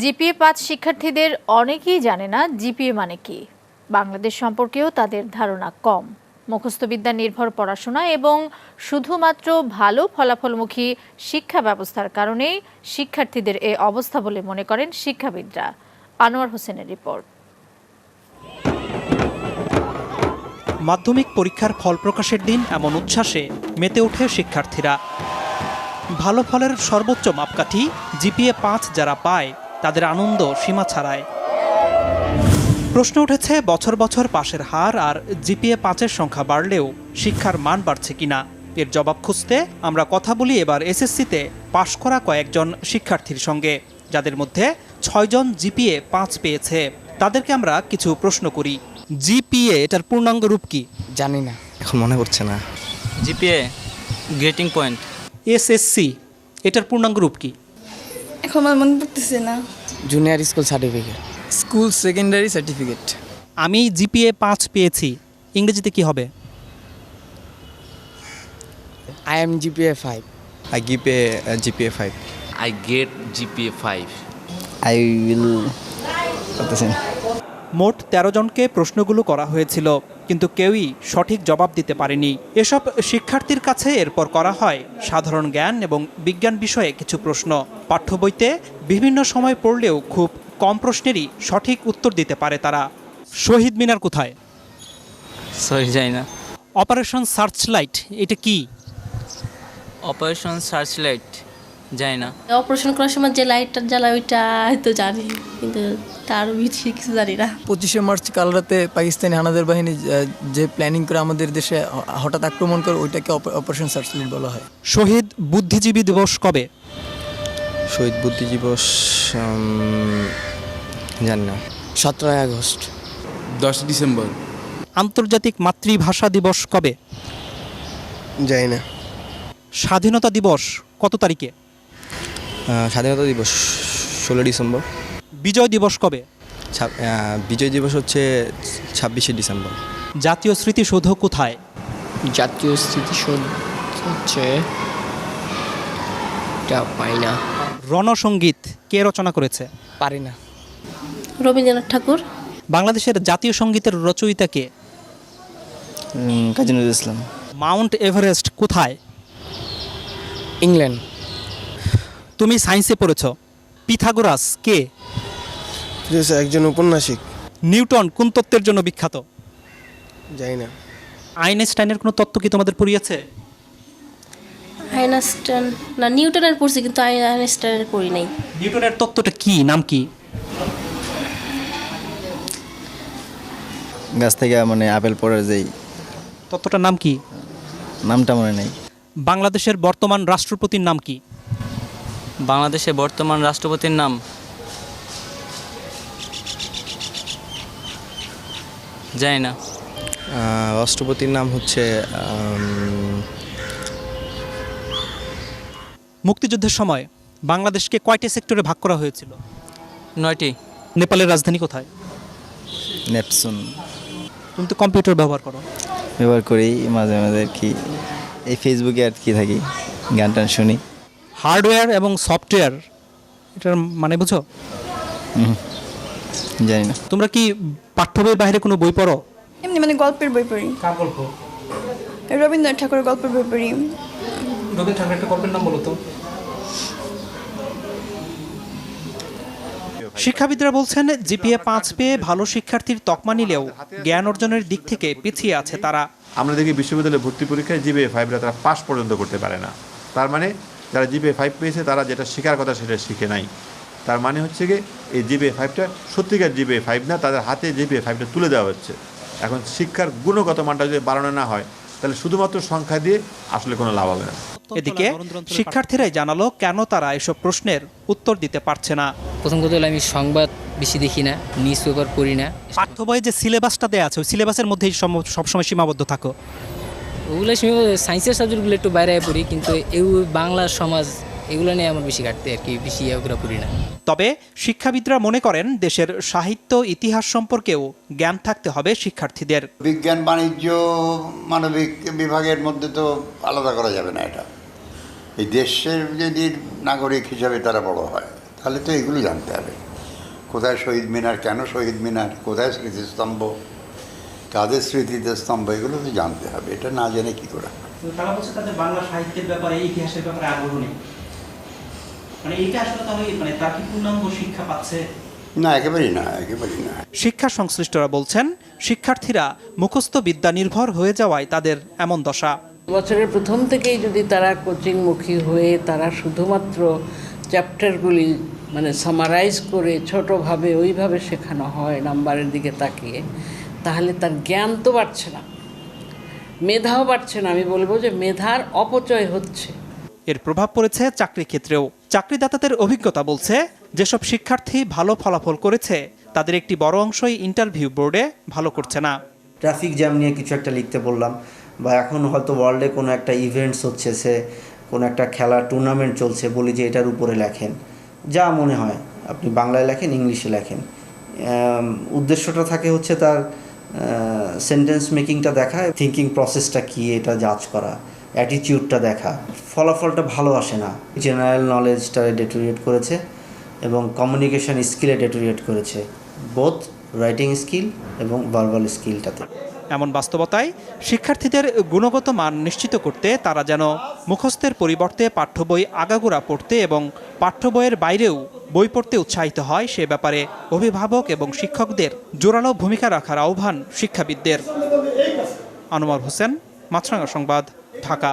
GPA five শিক্ষার্থীদের অনেকেই জানে না জিপিএ মানে কি। বাংলাদেশ সম্পর্কেও তাদের ধারণা কম। মুখস্থবিদ্যা নির্ভর পড়াশোনা এবং শুধুমাত্র ভালো ফলাফলমুখী শিক্ষা ব্যবস্থার কারণেই শিক্ষার্থীদের এ অবস্থা বলে মনে করেন শিক্ষাবিদরা। আনোয়ার হোসেনের রিপোর্ট। মাধ্যমিক পরীক্ষার ফল প্রকাশের দিন এমন উচ্ছ্বাসে মেতে ওঠে শিক্ষার্থীরা। ভালো ফলের সর্বোচ্চ মাপকাঠি জিপিএ-৫ যারা পায় তাদের আনন্দ সীমা ছাড়ায়। প্রশ্ন উঠেছে বছর বছর পাশের হার আর জিপিএ-৫-এর সংখ্যা বাড়লেও শিক্ষার মান বাড়ছে কিনা। এর জবাব খুঁজতে আমরা কথা বলি এবার এসএসসিতে পাশ করা কয়েকজন শিক্ষার্থীর সঙ্গে, যাদের মধ্যে ৬ জন জিপিএ-৫ পেয়েছে। তাদেরকে আমরা কিছু প্রশ্ন করি। জিপিএ এটার পূর্ণাঙ্গ রূপ কি? জানি না, এখন মনে পড়ছে না। GPA grating point. এসএসসি এটার পূর্ণাঙ্গ রূপ কি? এখন আমার মনে পড়তেছে না। Junior school certificate. School secondary certificate. আমি জিপিএ-৫ পেয়েছি, ইংরেজিতে কি হবে? I am GPA 5. I give a GPA 5. I get GPA 5. I will মোট ১৩ জনকে প্রশ্নগুলো করা হয়েছিল, কিন্তু কেউই সঠিক জবাব দিতে পারেনি। এসব শিক্ষার্থীর কাছে এরপর করা হয় সাধারণ জ্ঞান এবং বিজ্ঞান বিষয়ে কিছু প্রশ্ন। পাঠ্য বইতে বিভিন্ন সময় পড়লেও খুব কম প্রশ্নেরই সঠিক উত্তর দিতে পারে তারা। শহীদ মিনার কোথায়? সরি যাই না। অপারেশন সার্চলাইট এটা কি? অপারেশন সার্চলাইট যাই না। অপারেশন করার সময় যে লাইটটা জ্বালায় ওইটা হয়তো জানি, কিন্তু তার বেশি কিছু জানি না। 25শে মার্চ কাল রাতে পাকিস্তানি হানাদার বাহিনী যে প্ল্যানিং করে আমাদের দেশে হঠাৎ আক্রমণ করে, ওইটাকে অপারেশন সার্চলাইট বলা হয়। শহীদ বুদ্ধিজীবী দিবস কবে? শহীদ বুদ্ধি দিবস জানি না। 17 আগস্ট। 10 ডিসেম্বর। আন্তর্জাতিক মাতৃভাষা দিবস কবে? জানি না। স্বাধীনতা দিবস কত তারিখে? স্বাধীনতা দিবস 16 ডিসেম্বর। বিজয় দিবস কবে? বিজয় দিবস হচ্ছে 26শে ডিসেম্বর। জাতীয় স্মৃতিসৌধ কোথায়? জাতীয় স্মৃতিসৌধ হচ্ছে এটা পাই না। রণসঙ্গীত কে রচনা করেছে? পারি না। রবীন্দ্রনাথ ঠাকুর। বাংলাদেশের জাতীয় সঙ্গীতের রচয়িতা কে? কাজী নজরুল ইসলাম। মাউন্ট এভারেস্ট কোথায়? ইংল্যান্ড। তুমি সায়েন্সে পড়েছ। পিথাগোরাস কে? একজন ঔপন্যাসিক। নিউটন কোন তত্ত্বের জন্য বিখ্যাত? জানি না। আইনস্টাইনের কোনো তত্ত্ব কি তোমাদের পড়িয়েছে? আইনস্টাইন না, নিউটনের পড়ছি, কিন্তু আইনস্টাইনের পড়ি নাই। নিউটনের তত্ত্বটা কি, নাম কি? গাছ থেকে মানে আপেল পড়ার যেই তত্ত্বটার নাম কি? নামটা মনে নেই। বাংলাদেশের বর্তমান রাষ্ট্রপতির নাম কি? বাংলাদেশের বর্তমান রাষ্ট্রপতির নাম জানি না। রাষ্ট্রপতির নাম হচ্ছে মুক্তিযুদ্ধের সময় বাংলাদেশকে কয়টি সেক্টরে ভাগ করা হয়েছিল? 9টি। নেপালের রাজধানী কোথায়? নেপসুন। তুমি তো কম্পিউটার ব্যবহার করো। ব্যবহার করি মাঝে মাঝে আর কি, এই ফেসবুকে আর কি থাকি, গান টান শুনি। হার্ডওয়্যার এবং সফটওয়্যার এটার মানে বুঝো? জানি না। তোমরা কি পাঠ্য বইয়ের বাইরে কোনো বই পড়ো? এমনি মানে গল্পের বই পড়ি। কার গল্প? রবীন্দ্রনাথ ঠাকুরের গল্পের বই পড়ি। রবীন্দ্রনাথ ঠাকুরের একটা গল্পের নাম বলো তো। শিক্ষাবিদরা বলছেন জিপিএ-৫ পেয়ে ভালো শিক্ষার্থীর তকমা নিলেও জ্ঞান অর্জনের দিক থেকে পিছিয়ে আছে তারা। আমরা দেখি বিশ্ববিদ্যালয়ে ভর্তি পরীক্ষায় জিপিএ-5রা তারা পাস পর্যন্ত করতে পারে না। তার মানে যারা জিপিএ-5 পেয়েছে তারা যেটা শেখার কথা সেটা শিখে নাই। তার মানে হচ্ছে কি এই জিপিএ-5টা সত্যিকার জিপিএ-5 না, তাদের হাতে জিপিএ-5টা তুলে দেওয়া হচ্ছে। এখন শিক্ষার গুণগত মানটা যদি বাড়ানো না হয়, তাহলে শুধুমাত্র সংখ্যা দিয়ে আসলে কোনো লাভ হবে না। এদিকে শিক্ষার্থীরাই জানালো কেন তারা এসব প্রশ্নের উত্তর দিতে পারছে না। প্রথম কথা হলো আমি সংবাদ বেশি দেখি না, নিউজ পেপার পড়ি না। পাঠ্য বইয়ে যে সিলেবাসটা দেওয়া আছে ওই সিলেবাসের মধ্যেই সবসময় সীমাবদ্ধ থাকো। ওগুলো সায়েন্সের সাবজেক্টগুলো একটু বাইরে পড়ি, কিন্তু বাংলা সমাজ এগুলো নিয়ে আমার বেশি ঘাটতে আর কি, বেশি ওগুলো পড়ি না। তবে শিক্ষাবিদরা মনে করেন দেশের সাহিত্য ইতিহাস সম্পর্কেও জ্ঞান থাকতে হবে শিক্ষার্থীদের। বিজ্ঞান বাণিজ্য মানবিক বিভাগের মধ্যে তো আলাদা করা যাবে না। এটা এই দেশের যদি নাগরিক হিসাবে তারা বড় হয়, তাহলে তো এগুলো জানতে হবে। কোথায় শহীদ মিনার, কেন শহীদ মিনার, কোথায় স্মৃতিস্তম্ভ, কাদের স্মৃতিতে স্তম্ভ, এগুলো তো জানতে হবে। এটা না জেনে কী করে? তারা বলছে তাদের বাংলা সাহিত্যের ব্যাপারে, ইতিহাসের ব্যাপারে আগ্রহ নেই। মানে এটা আসলে তাহলে মানে তার কি পূর্ণাঙ্গ শিক্ষা পাচ্ছে? না, একেবারেই না, একেবারেই না। শিক্ষা সংশ্লিষ্টরা বলছেন, শিক্ষার্থীরা মুখস্থ বিদ্যা নির্ভর হয়ে যাওয়ায় তাদের এমন দশা। বছরের প্রথম থেকেই যদি তারা কোচিংমুখী হয়ে তারা শুধুমাত্র চ্যাপ্টারগুলি মানে সামারাইজ করে ছোটোভাবে ওইভাবে শেখানো হয় নাম্বারের দিকে তাকিয়ে, তাহলে তার জ্ঞান তো বাড়ছে না, মেধাও বাড়ছে না। আমি বলবো যে মেধার অপচয় হচ্ছে। এর প্রভাব পড়েছে চাকরি ক্ষেত্রেও। চাকরিদাতাদের অভিজ্ঞতা বলছে, যেসব শিক্ষার্থী ভালো ফলাফল করেছে তাদের একটি বড় অংশই ইন্টারভিউ বোর্ডে ভালো করছে না। ট্রাফিক জ্যাম নিয়ে কিছু একটা লিখতে বললাম, বা এখন হয়তো ওয়ার্ল্ডে কোনো একটা ইভেন্টস হচ্ছে, সে কোনো একটা খেলা টুর্নামেন্ট চলছে, বলি যে এটার উপরে লেখেন, যা মনে হয় আপনি বাংলায় লেখেন, ইংলিশে লেখেন। উদ্দেশ্যটা থাকে হচ্ছে তার সেন্টেন্স মেকিংটা দেখা, থিঙ্কিং প্রসেসটা কী এটা জাজ করা, অ্যাটিটিউডটা দেখা। ফলাফলটা ভালো আসে না। জেনারেল নলেজটা ডেটোরিয়েট করেছে এবং কমিউনিকেশন স্কিলে ডেটোরিয়েট করেছে, বোথ রাইটিং স্কিল এবং ভার্বাল স্কিলটাতে। এমন বাস্তবতায় শিক্ষার্থীদের গুণগত মান নিশ্চিত করতে তারা যেন মুখস্থের পরিবর্তে পাঠ্য বই আগাগোড়া পড়তে এবং পাঠ্য বইয়ের বাইরেও বই পড়তে উৎসাহিত হয়, সে ব্যাপারে অভিভাবক এবং শিক্ষকদের জোরালো ভূমিকা রাখার আহ্বান শিক্ষাবিদদের। আনোয়ার হোসেন, মাছরাঙা সংবাদ, ঢাকা।